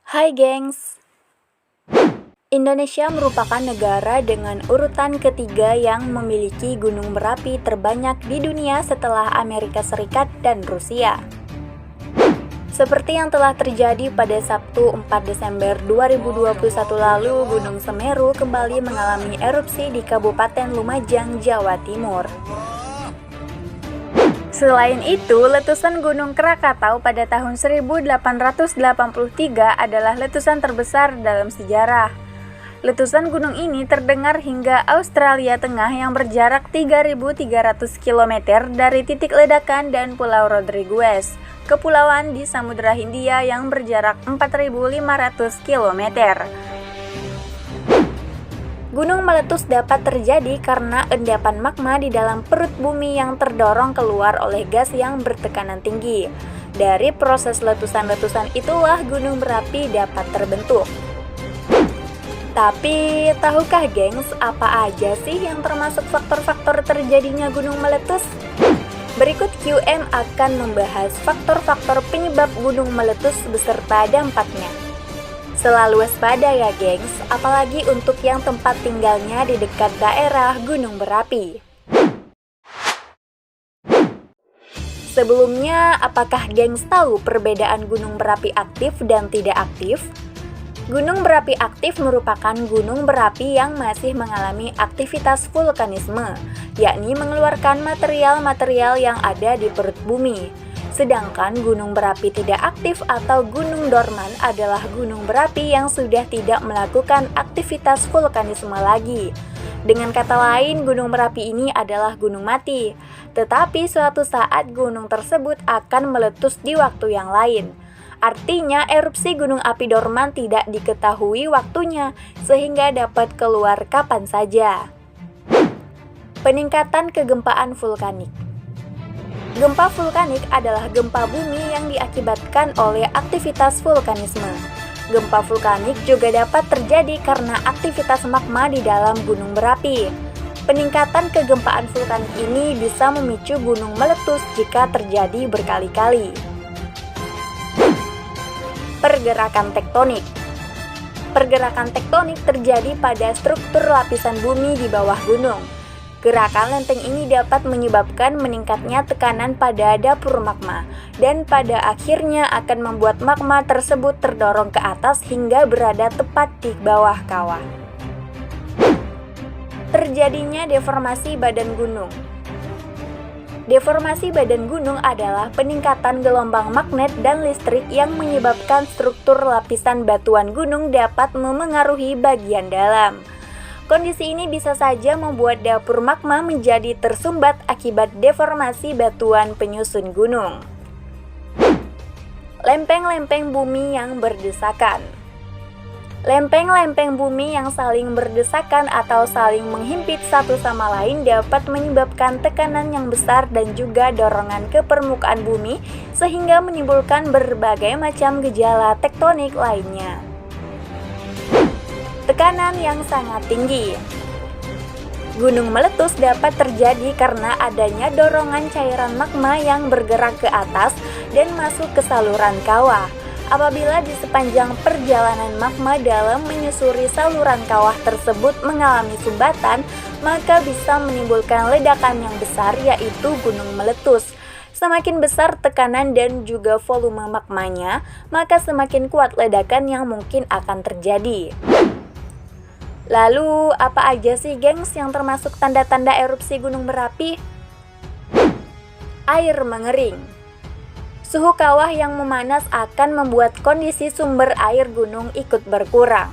Hai gengs, Indonesia merupakan negara dengan urutan ketiga yang memiliki gunung berapi terbanyak di dunia setelah Amerika Serikat dan Rusia. Seperti yang telah terjadi pada Sabtu 4 Desember 2021 lalu, Gunung Semeru kembali mengalami erupsi di Kabupaten Lumajang, Jawa Timur. Selain itu, letusan Gunung Krakatau pada tahun 1883 adalah letusan terbesar dalam sejarah. Letusan gunung ini terdengar hingga Australia Tengah yang berjarak 3.300 km dari titik ledakan dan Pulau Rodriguez, kepulauan di Samudra Hindia yang berjarak 4.500 km. Gunung meletus dapat terjadi karena endapan magma di dalam perut bumi yang terdorong keluar oleh gas yang bertekanan tinggi. Dari proses letusan-letusan itulah gunung berapi dapat terbentuk. Tapi, tahukah gengs, apa aja sih yang termasuk faktor-faktor terjadinya gunung meletus? Berikut QM akan membahas faktor-faktor penyebab gunung meletus beserta dampaknya. Selalu waspada ya gengs, apalagi untuk yang tempat tinggalnya di dekat daerah gunung berapi. Sebelumnya, apakah gengs tahu perbedaan gunung berapi aktif dan tidak aktif? Gunung berapi aktif merupakan gunung berapi yang masih mengalami aktivitas vulkanisme, yakni mengeluarkan material-material yang ada di perut bumi. Sedangkan gunung berapi tidak aktif atau gunung dorman adalah gunung berapi yang sudah tidak melakukan aktivitas vulkanisme lagi. Dengan kata lain, gunung berapi ini adalah gunung mati, tetapi suatu saat gunung tersebut akan meletus di waktu yang lain. Artinya, erupsi gunung api dorman tidak diketahui waktunya, sehingga dapat keluar kapan saja. Peningkatan kegempaan vulkanik. Gempa vulkanik adalah gempa bumi yang diakibatkan oleh aktivitas vulkanisme. Gempa vulkanik juga dapat terjadi karena aktivitas magma di dalam gunung berapi. Peningkatan kegempaan vulkanik ini bisa memicu gunung meletus jika terjadi berkali-kali. Pergerakan tektonik. Pergerakan tektonik terjadi pada struktur lapisan bumi di bawah gunung. Gerakan lempeng ini dapat menyebabkan meningkatnya tekanan pada dapur magma, dan pada akhirnya akan membuat magma tersebut terdorong ke atas hingga berada tepat di bawah kawah. Terjadinya deformasi badan gunung. Deformasi badan gunung adalah peningkatan gelombang magnet dan listrik yang menyebabkan struktur lapisan batuan gunung dapat memengaruhi bagian dalam. Kondisi ini bisa saja membuat dapur magma menjadi tersumbat akibat deformasi batuan penyusun gunung. Lempeng-lempeng bumi yang berdesakan. Lempeng-lempeng bumi yang saling berdesakan atau saling menghimpit satu sama lain dapat menyebabkan tekanan yang besar dan juga dorongan ke permukaan bumi sehingga menimbulkan berbagai macam gejala tektonik lainnya. Tekanan yang sangat tinggi. Gunung meletus dapat terjadi karena adanya dorongan cairan magma yang bergerak ke atas dan masuk ke saluran kawah. Apabila di sepanjang perjalanan magma dalam menyusuri saluran kawah tersebut mengalami sumbatan, maka bisa menimbulkan ledakan yang besar, yaitu gunung meletus. Semakin besar tekanan dan juga volume magmanya, maka semakin kuat ledakan yang mungkin akan terjadi. Lalu, apa aja sih gengs yang termasuk tanda-tanda erupsi gunung berapi? Air mengering. Suhu kawah yang memanas akan membuat kondisi sumber air gunung ikut berkurang.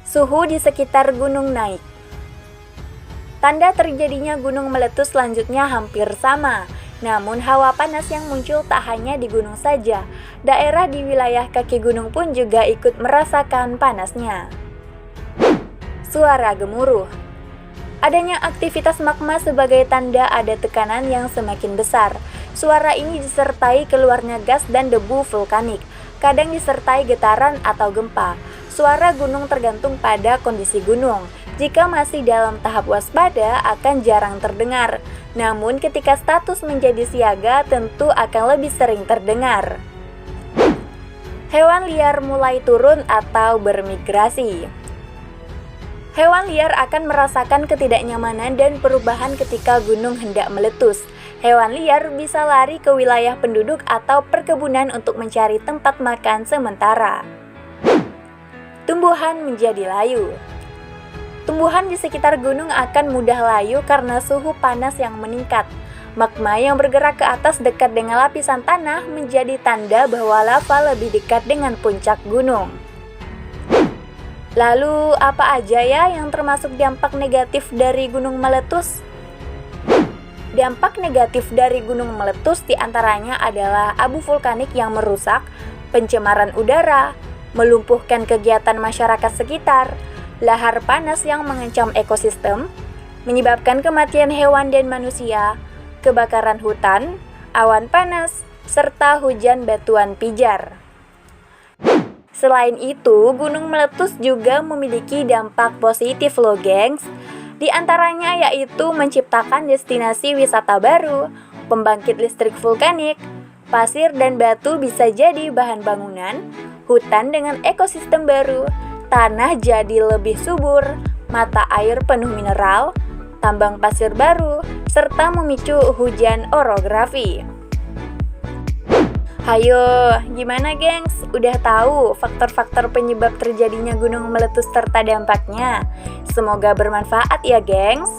Suhu di sekitar gunung naik. Tanda terjadinya gunung meletus selanjutnya hampir sama. Namun hawa panas yang muncul tak hanya di gunung saja. Daerah di wilayah kaki gunung pun juga ikut merasakan panasnya. Suara gemuruh. Adanya aktivitas magma sebagai tanda ada tekanan yang semakin besar. Suara ini disertai keluarnya gas dan debu vulkanik, kadang disertai getaran atau gempa. Suara gunung tergantung pada kondisi gunung. Jika masih dalam tahap waspada akan jarang terdengar. Namun ketika status menjadi siaga tentu akan lebih sering terdengar. Hewan liar mulai turun atau bermigrasi. Hewan liar akan merasakan ketidaknyamanan dan perubahan ketika gunung hendak meletus. Hewan liar bisa lari ke wilayah penduduk atau perkebunan untuk mencari tempat makan sementara. Tumbuhan menjadi layu. Tumbuhan di sekitar gunung akan mudah layu karena suhu panas yang meningkat. Magma yang bergerak ke atas dekat dengan lapisan tanah menjadi tanda bahwa lava lebih dekat dengan puncak gunung. Lalu, apa aja ya yang termasuk dampak negatif dari gunung meletus? Dampak negatif dari gunung meletus diantaranya adalah abu vulkanik yang merusak, pencemaran udara, melumpuhkan kegiatan masyarakat sekitar, lahar panas yang mengancam ekosistem, menyebabkan kematian hewan dan manusia, kebakaran hutan, awan panas, serta hujan batuan pijar. Selain itu, gunung meletus juga memiliki dampak positif loh gengs. Di antaranya yaitu menciptakan destinasi wisata baru, pembangkit listrik vulkanik, pasir dan batu bisa jadi bahan bangunan, hutan dengan ekosistem baru, tanah jadi lebih subur, mata air penuh mineral, tambang pasir baru, serta memicu hujan orografi. Hayo, gimana gengs? Udah tahu faktor-faktor penyebab terjadinya gunung meletus serta dampaknya? Semoga bermanfaat ya gengs.